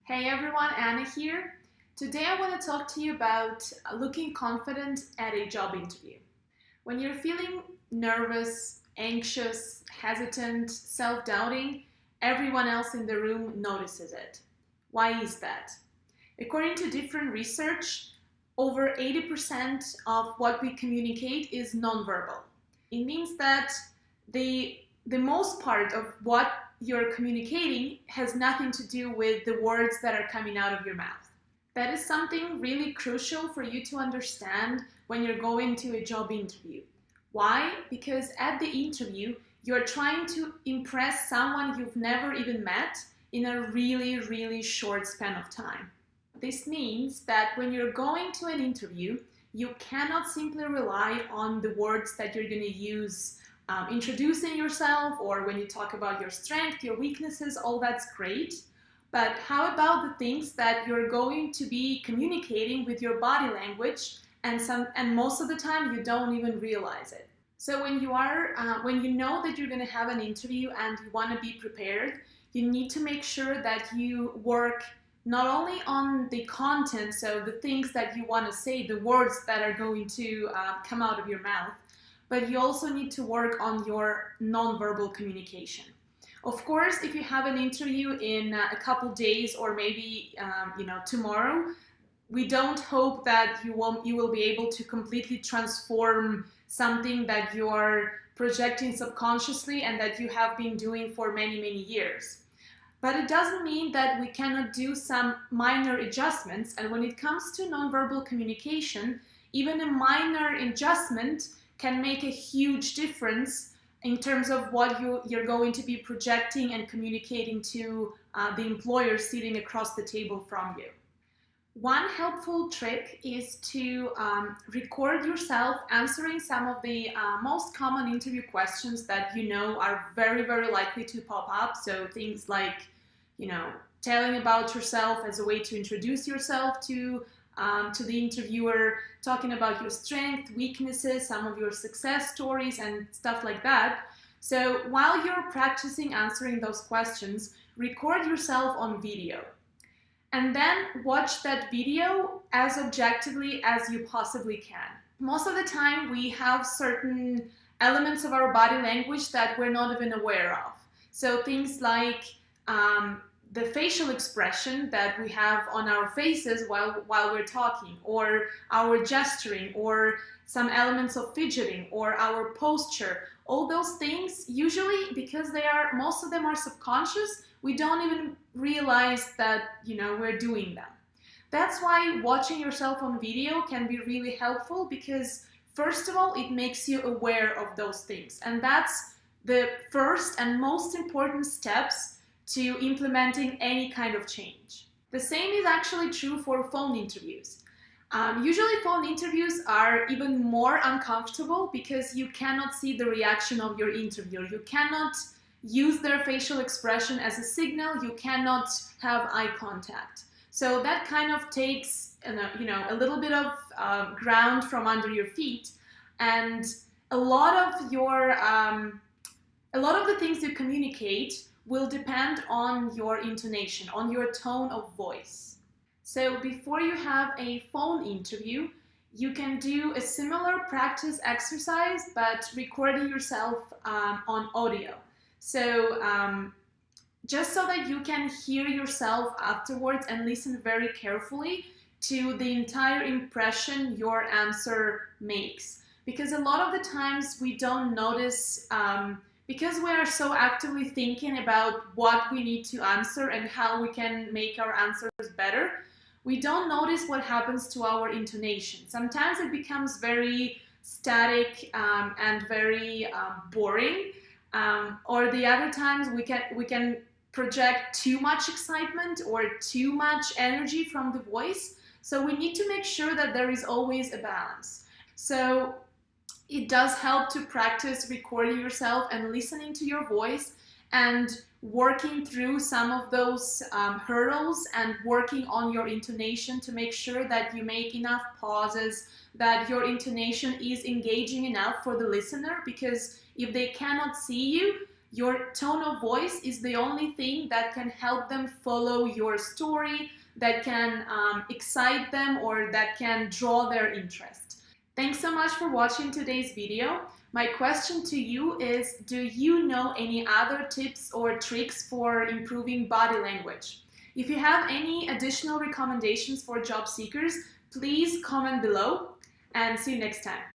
Hey everyone, Anna here. Today I want to talk to you about looking confident at a job interview. When you're feeling nervous, anxious, hesitant, self-doubting, everyone else in the room notices it. Why is that? According to different research, over 80% of what we communicate is nonverbal. It means that the most part of what you're communicating has nothing to do with the words that are coming out of your mouth. That is something really crucial for you to understand when you're going to a job interview. Why? Because at the interview, you're trying to impress someone you've never even met in a really short span of time. This means that when you're going to an interview, you cannot simply rely on the words that you're going to use introducing yourself, or when you talk about your strength, your weaknesses, all that's great. But how about the things that you're going to be communicating with your body language, and most of the time you don't even realize it. So when you know that you're going to have an interview and you want to be prepared, you need to make sure that you work not only on the content, so the things that you want to say, the words that are going to come out of your mouth, but you also need to work on your nonverbal communication. Of course, if you have an interview in a couple days or maybe tomorrow, we don't hope that you will be able to completely transform something that you are projecting subconsciously and that you have been doing for many years. But it doesn't mean that we cannot do some minor adjustments. And when it comes to nonverbal communication, even a minor adjustment can make a huge difference in terms of what you're going to be projecting and communicating to the employer sitting across the table from you. One helpful trick is to record yourself answering some of the most common interview questions that you know are very likely to pop up. So things like, telling about yourself as a way to introduce yourself to the interviewer, talking about your strengths, weaknesses, some of your success stories and stuff like that. So while you're practicing answering those questions, record yourself on video. And then watch that video as objectively as you possibly can. Most of the time we have certain elements of our body language that we're not even aware of. So things like the facial expression that we have on our faces while we're talking, or our gesturing, or some elements of fidgeting, or our posture. All those things, usually because most of them are subconscious, we don't even realize that we're doing them. That's why watching yourself on video can be really helpful, because first of all, it makes you aware of those things, and that's the first and most important steps to implementing any kind of change. The same is actually true for phone interviews. Usually phone interviews are even more uncomfortable because you cannot see the reaction of your interviewer. You cannot use their facial expression as a signal. You cannot have eye contact. So that kind of takes a little bit of ground from under your feet, and a lot of the things you communicate will depend on your intonation, on your tone of voice. So before you have a phone interview, you can do a similar practice exercise, but recording yourself on audio. So just so that you can hear yourself afterwards and listen very carefully to the entire impression your answer makes. Because a lot of the times we don't notice, because we are so actively thinking about what we need to answer and how we can make our answers better, we don't notice what happens to our intonation. Sometimes it becomes very static and very boring, or the other times we can project too much excitement or too much energy from the voice. So we need to make sure that there is always a balance. So it does help to practice recording yourself and listening to your voice and working through some of those hurdles and working on your intonation to make sure that you make enough pauses, that your intonation is engaging enough for the listener, because if they cannot see you, Your tone of voice is the only thing that can help them follow your story, that can excite them, or that can draw their interest. Thanks so much for watching today's video. My question to you is, do you know any other tips or tricks for improving body language? If you have any additional recommendations for job seekers, please comment below, and see you next time.